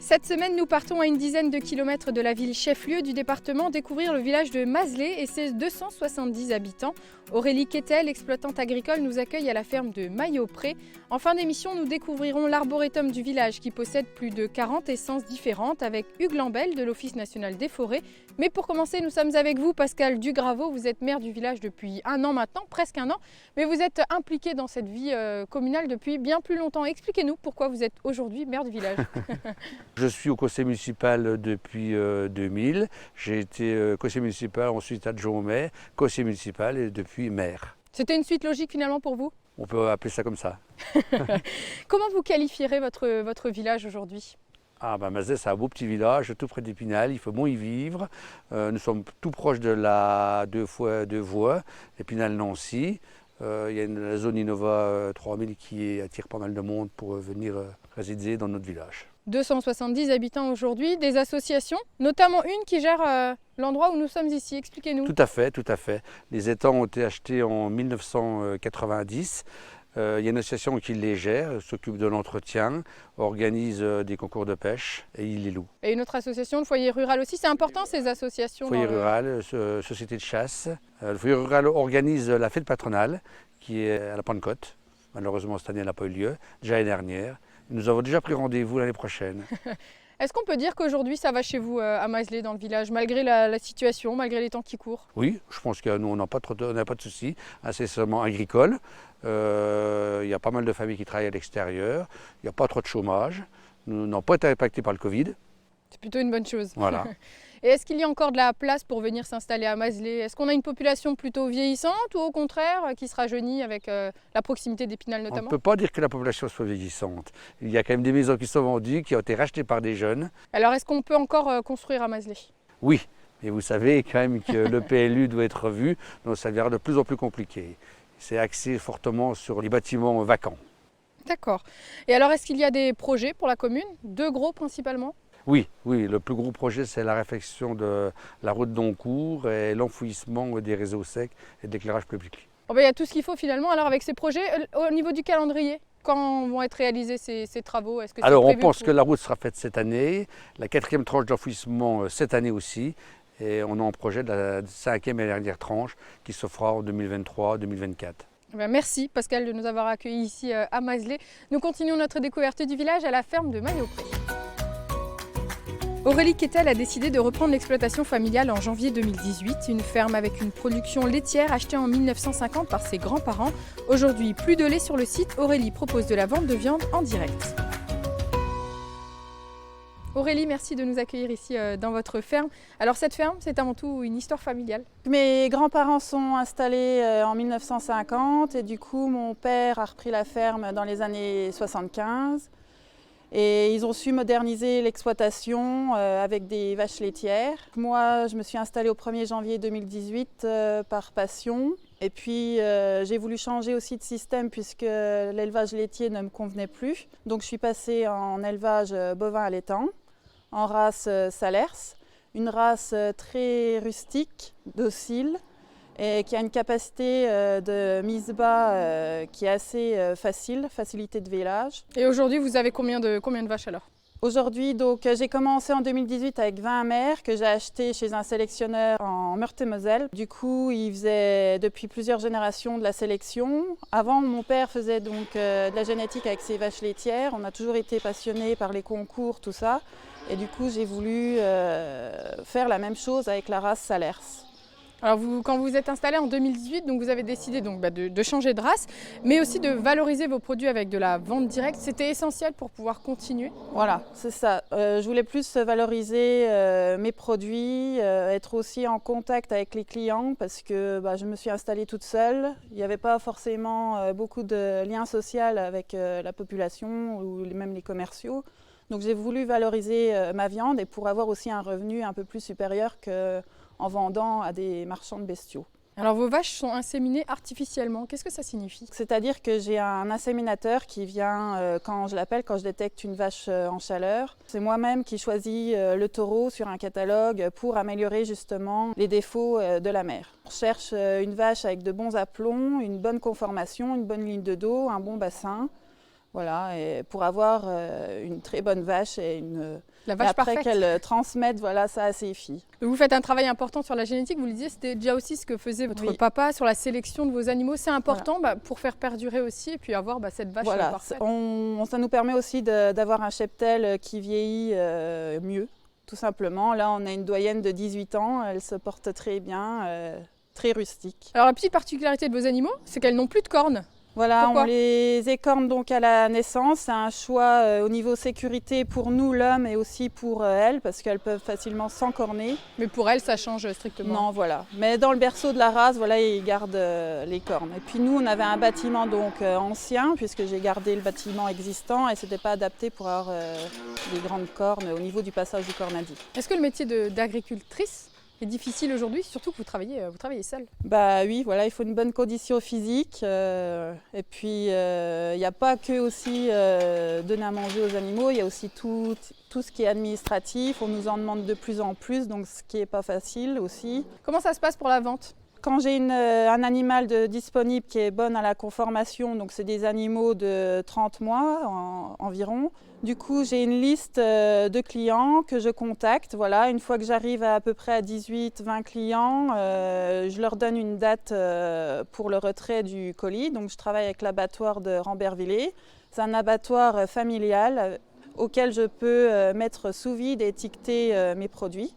Cette semaine, nous partons à une dizaine de kilomètres de la ville chef-lieu du département découvrir le village de Mazlé et ses 270 habitants. Aurélie Quetel, exploitante agricole, nous accueille à la ferme de Maillot-Pré. En fin d'émission, nous découvrirons l'arboretum du village qui possède plus de 40 essences différentes avec Hugues Lambel de l'Office national des forêts. Mais pour commencer, nous sommes avec vous, Pascal Dugraveau. Vous êtes maire du village depuis un an maintenant, presque un an, mais vous êtes impliqué dans cette vie communale depuis bien plus longtemps. Expliquez-nous pourquoi vous êtes aujourd'hui maire du village. Je suis au conseil municipal depuis 2000. J'ai été conseiller municipal, ensuite adjoint au maire, conseiller municipal et depuis maire. C'était une suite logique finalement pour vous? On peut appeler ça comme ça. Comment vous qualifierez votre village aujourd'hui? Mazlé, c'est un beau petit village, tout près d'Épinal, il faut bon y vivre. Nous sommes tout proches de la deux voies, Épinal-Nancy. Il y a la zone Innova 3000 qui attire pas mal de monde pour venir résider dans notre village. 270 habitants aujourd'hui, des associations, notamment une qui gère l'endroit où nous sommes ici. Expliquez-nous. Tout à fait, tout à fait. Les étangs ont été achetés en 1990. Il y a une association qui les gère, s'occupe de l'entretien, organise des concours de pêche et il les loue. Et une autre association, le foyer rural aussi, c'est important ces associations? Foyer rural, société de chasse. Le foyer rural organise la fête patronale qui est à la Pentecôte. Malheureusement cette année elle n'a pas eu lieu, déjà l'année dernière. Nous avons déjà pris rendez-vous l'année prochaine. Est-ce qu'on peut dire qu'aujourd'hui ça va chez vous à Mazlé dans le village, malgré la situation, malgré les temps qui courent? Oui, je pense que nous on n'a pas de soucis, c'est seulement agricole. Il y a pas mal de familles qui travaillent à l'extérieur, il n'y a pas trop de chômage, nous n'avons pas été impactés par le Covid. C'est plutôt une bonne chose. Voilà. Et est-ce qu'il y a encore de la place pour venir s'installer à Mazlé? Est-ce qu'on a une population plutôt vieillissante ou au contraire qui se rajeunit avec la proximité d'Épinal notamment? On ne peut pas dire que la population soit vieillissante. Il y a quand même des maisons qui sont vendues, qui ont été rachetées par des jeunes. Alors est-ce qu'on peut encore construire à Mazlé? Oui, mais vous savez quand même que le PLU doit être revu, donc ça devient de plus en plus compliqué. C'est axé fortement sur les bâtiments vacants. D'accord. Et alors est-ce qu'il y a des projets pour la commune? Deux gros principalement? Oui, le plus gros projet, c'est la réfection de la route d'Oncourt et l'enfouissement des réseaux secs et de l'éclairage public. Il y a tout ce qu'il faut finalement alors avec ces projets. Au niveau du calendrier, quand vont être réalisés ces travaux? Est-ce que Alors on pense que la route sera faite cette année, la 4e tranche d'enfouissement cette année aussi, et on a en projet de la 5e et dernière tranche qui se fera en 2023-2024. Merci Pascal de nous avoir accueillis ici à Mazlé. Nous continuons notre découverte du village à la ferme de Maillot-Pré. Aurélie Quetel a décidé de reprendre l'exploitation familiale en janvier 2018, une ferme avec une production laitière achetée en 1950 par ses grands-parents. Aujourd'hui, plus de lait sur le site, Aurélie propose de la vente de viande en direct. Aurélie, merci de nous accueillir ici dans votre ferme. Alors cette ferme, c'est avant tout une histoire familiale. Mes grands-parents sont installés en 1950 et du coup mon père a repris la ferme dans les années 75. Et ils ont su moderniser l'exploitation avec des vaches laitières. Moi, je me suis installée au 1er janvier 2018 par passion. Et puis, j'ai voulu changer aussi de système puisque l'élevage laitier ne me convenait plus. Donc, je suis passée en élevage bovin allaitant, en race Salers. Une race très rustique, docile, et qui a une capacité de mise bas qui est assez facilité de vélage. Et aujourd'hui, vous avez combien de vaches alors? Aujourd'hui, donc, j'ai commencé en 2018 avec 20 mères que j'ai achetées chez un sélectionneur en Meurthe-et-Moselle. Du coup, il faisait depuis plusieurs générations de la sélection. Avant, mon père faisait donc de la génétique avec ses vaches laitières. On a toujours été passionnés par les concours, tout ça. Et du coup, j'ai voulu faire la même chose avec la race Salers. Alors quand vous êtes installé en 2018, donc vous avez décidé de changer de race, mais aussi de valoriser vos produits avec de la vente directe. C'était essentiel pour pouvoir continuer? Voilà, c'est ça. Je voulais plus valoriser mes produits, être aussi en contact avec les clients parce que je me suis installée toute seule. Il n'y avait pas forcément beaucoup de liens sociaux avec la population ou même les commerciaux. Donc j'ai voulu valoriser ma viande et pour avoir aussi un revenu un peu plus supérieur qu'en vendant à des marchands de bestiaux. Alors vos vaches sont inséminées artificiellement, qu'est-ce que ça signifie? C'est-à-dire que j'ai un inséminateur qui vient quand je détecte une vache en chaleur. C'est moi-même qui choisis le taureau sur un catalogue pour améliorer justement les défauts de la mère. On cherche une vache avec de bons aplombs, une bonne conformation, une bonne ligne de dos, un bon bassin. Voilà, et pour avoir une très bonne vache et La et vache après parfaite. qu'elle transmette voilà, ça à ses filles. Vous faites un travail important sur la génétique, vous le disiez, c'était déjà aussi ce que faisait votre Oui. papa sur la sélection de vos animaux. C'est important pour faire perdurer aussi et puis avoir cette vache Voilà, parfaite. ça nous permet aussi d'avoir un cheptel qui vieillit mieux, tout simplement. Là, on a une doyenne de 18 ans, elle se porte très bien, très rustique. Alors la petite particularité de vos animaux, c'est qu'elles n'ont plus de cornes. Voilà, Pourquoi on les écorne donc à la naissance. C'est un choix au niveau sécurité pour nous, l'homme, et aussi pour elles, parce qu'elles peuvent facilement s'encorner. Mais pour elles, ça change strictement. Non, voilà. Mais dans le berceau de la race, voilà, ils gardent les cornes. Et puis nous, on avait un bâtiment donc ancien, puisque j'ai gardé le bâtiment existant, et c'était pas adapté pour avoir des grandes cornes au niveau du passage du cornadi. Est-ce que le métier d'agricultrice est difficile aujourd'hui, surtout que vous travaillez seule? Bah oui, voilà, il faut une bonne condition physique. Et puis, il n'y a pas que aussi donner à manger aux animaux, il y a aussi tout ce qui est administratif. On nous en demande de plus en plus, donc ce qui n'est pas facile aussi. Comment ça se passe pour la vente? Quand j'ai un animal disponible qui est bon à la conformation, donc c'est des animaux de 30 mois environ, du coup j'ai une liste de clients que je contacte. Voilà, une fois que j'arrive à peu près à 18-20 clients, je leur donne une date pour le retrait du colis. Donc je travaille avec l'abattoir de Rambervillers. C'est un abattoir familial auquel je peux mettre sous vide et étiqueter mes produits.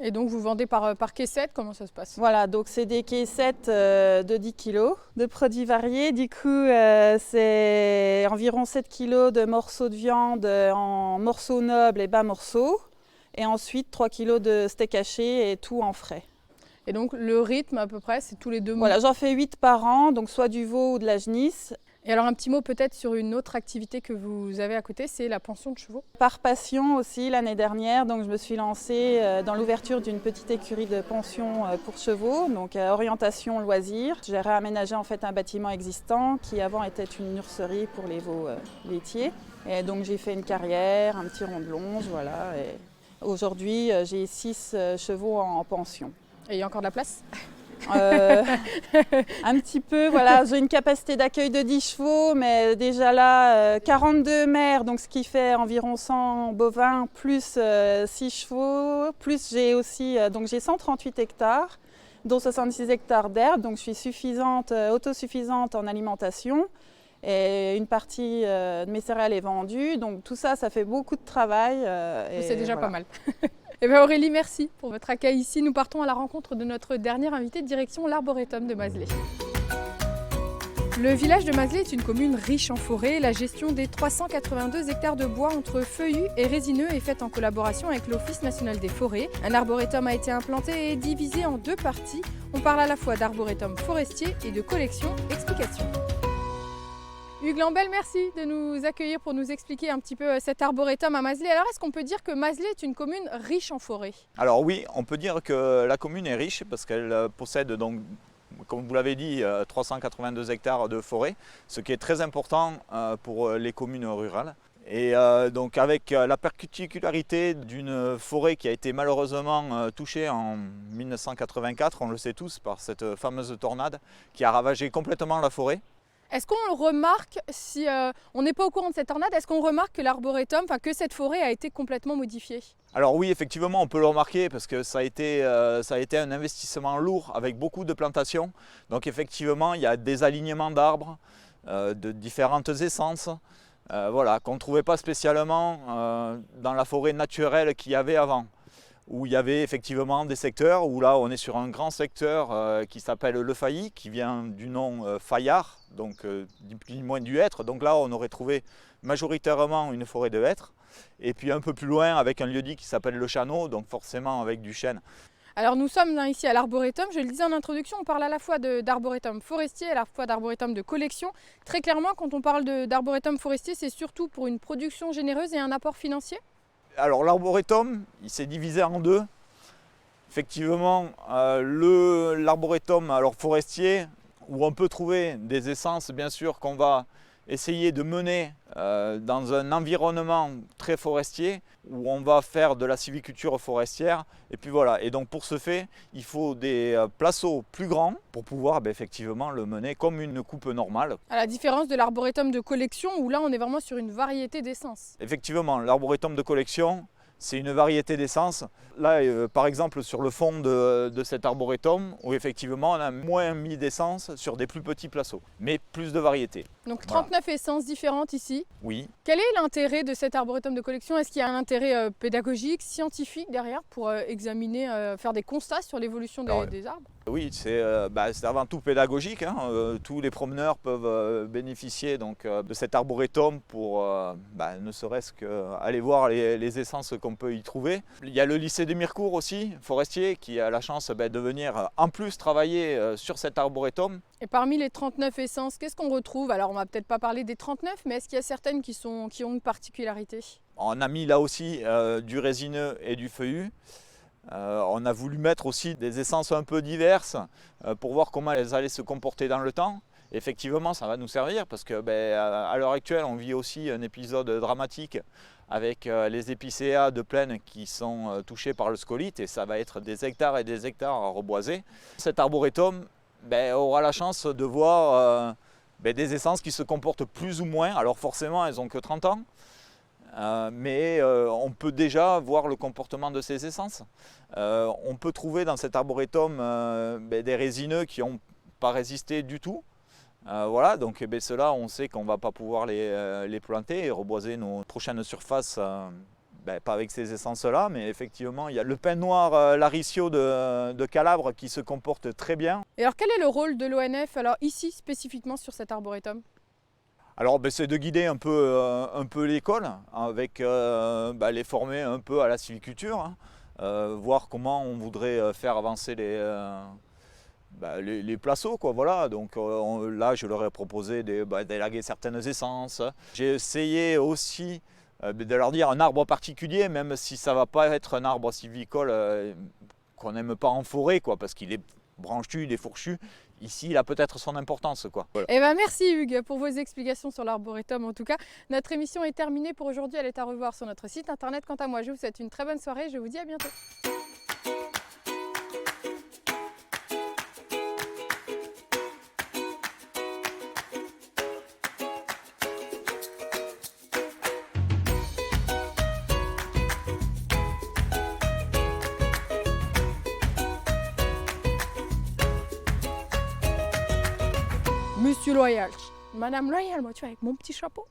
Et donc vous vendez par caissette, comment ça se passe? Voilà, donc c'est des caissettes de 10 kg de produits variés. Du coup, c'est environ 7 kg de morceaux de viande en morceaux nobles et bas morceaux. Et ensuite 3 kg de steak haché et tout en frais. Et donc le rythme à peu près, c'est tous les 2 mois? Voilà, j'en fais 8 par an, donc soit du veau ou de la genisse. Et alors un petit mot peut-être sur une autre activité que vous avez à côté, c'est la pension de chevaux. Par passion aussi, l'année dernière, donc je me suis lancée dans l'ouverture d'une petite écurie de pension pour chevaux, donc orientation loisirs. J'ai réaménagé en fait un bâtiment existant qui avant était une nurserie pour les veaux laitiers. Et donc j'ai fait une carrière, un petit rond de longe, voilà. Et aujourd'hui, j'ai 6 chevaux en pension. Et il y a encore de la place? Un petit peu, voilà, j'ai une capacité d'accueil de 10 chevaux, mais déjà là, 42 mères, donc ce qui fait environ 100 bovins, plus 6 chevaux, plus j'ai aussi, donc j'ai 138 hectares, dont 66 hectares d'herbe, donc je suis autosuffisante en alimentation, et une partie de mes céréales est vendue, donc tout ça, ça fait beaucoup de travail. C'est déjà voilà. pas mal. Eh bien Aurélie, merci pour votre accueil ici. Nous partons à la rencontre de notre dernière invitée, direction l'Arboretum de Mazlé. Le village de Mazlé est une commune riche en forêt. La gestion des 382 hectares de bois entre feuillus et résineux est faite en collaboration avec l'Office national des forêts. Un arboretum a été implanté et divisé en 2 parties. On parle à la fois d'arboretum forestier et de collection explication. Hugues Lambel, merci de nous accueillir pour nous expliquer un petit peu cet arboretum à Mazlé. Alors, est-ce qu'on peut dire que Mazlé est une commune riche en forêt? Alors oui, on peut dire que la commune est riche parce qu'elle possède donc, comme vous l'avez dit, 382 hectares de forêt, ce qui est très important pour les communes rurales. Et donc avec la particularité d'une forêt qui a été malheureusement touchée en 1984, on le sait tous, par cette fameuse tornade qui a ravagé complètement la forêt. Est-ce qu'on remarque, si on n'est pas au courant de cette tornade, est-ce qu'on remarque que l'arboretum, que cette forêt a été complètement modifiée? Alors oui, effectivement, on peut le remarquer parce que ça a été un investissement lourd avec beaucoup de plantations. Donc effectivement, il y a des alignements d'arbres de différentes essences voilà, qu'on ne trouvait pas spécialement dans la forêt naturelle qu'il y avait avant. Où il y avait effectivement des secteurs, où là on est sur un grand secteur qui s'appelle le Failly, qui vient du nom Faillard, donc ni plus ni moins du hêtre. Donc là on aurait trouvé majoritairement une forêt de hêtres. Et puis un peu plus loin avec un lieu-dit qui s'appelle le Châneau, donc forcément avec du chêne. Alors nous sommes ici à l'arboretum, je le disais en introduction, on parle à la fois d'arboretum forestier et à la fois d'arboretum de collection. Très clairement, quand on parle d'arboretum forestier, c'est surtout pour une production généreuse et un apport financier? Alors l'arboretum, il s'est divisé en 2. Effectivement, l'arboretum forestier, où on peut trouver des essences bien sûr qu'on va essayer de mener dans un environnement très forestier, où on va faire de la sylviculture forestière. Et puis voilà, et donc pour ce fait, il faut des placeaux plus grands pour pouvoir effectivement le mener comme une coupe normale. À la différence de l'arboretum de collection, où là on est vraiment sur une variété d'essences. Effectivement, l'arboretum de collection, c'est une variété d'essences. Là, par exemple, sur le fond de cet arboretum, où effectivement on a moins mis d'essence sur des plus petits placeaux, mais plus de variétés. Donc 39 essences différentes ici. Oui. Quel est l'intérêt de cet arboretum de collection? Est-ce qu'il y a un intérêt pédagogique, scientifique derrière pour examiner, faire des constats sur l'évolution des arbres? Oui, c'est avant tout pédagogique. Hein. Tous les promeneurs peuvent bénéficier donc, de cet arboretum pour ne serait-ce qu'aller voir les essences qu'on peut y trouver. Il y a le lycée de Mirecourt aussi, forestier, qui a la chance de venir en plus travailler sur cet arboretum. Et parmi les 39 essences, qu'est-ce qu'on retrouve? Alors on va peut-être pas parler des 39, mais est-ce qu'il y a certaines qui ont une particularité? On a mis là aussi du résineux et du feuillu. On a voulu mettre aussi des essences un peu diverses pour voir comment elles allaient se comporter dans le temps. Effectivement, ça va nous servir parce que à l'heure actuelle, on vit aussi un épisode dramatique avec les épicéas de plaine qui sont touchés par le scolyte et ça va être des hectares et des hectares à reboiser. Cet arboretum aura la chance de voir des essences qui se comportent plus ou moins. Alors forcément, elles n'ont que 30 ans. Mais on peut déjà voir le comportement de ces essences. On peut trouver dans cet arboretum des résineux qui n'ont pas résisté du tout. Voilà, donc ceux-là, on sait qu'on ne va pas pouvoir les planter et reboiser nos prochaines surfaces, pas avec ces essences-là, mais effectivement, il y a le pin noir Laricio de Calabre qui se comporte très bien. Et alors quel est le rôle de l'ONF alors ici spécifiquement sur cet arboretum? Alors c'est de guider un peu l'école, avec les former un peu à la sylviculture, hein, voir comment on voudrait faire avancer les placeaux, quoi, voilà. Donc là je leur ai proposé d'élaguer certaines essences. J'ai essayé aussi de leur dire un arbre particulier, même si ça ne va pas être un arbre sylvicole qu'on n'aime pas en forêt, quoi, parce qu'il est branchu, il est fourchu. Ici, il a peut-être son importance, quoi. Voilà. Eh ben merci Hugues pour vos explications sur l'arboretum. En tout cas, notre émission est terminée pour aujourd'hui. Elle est à revoir sur notre site internet. Quant à moi, je vous souhaite une très bonne soirée. Je vous dis à bientôt. Monsieur Loyal, Madame Loyal, moi tu vois, avec mon petit chapeau.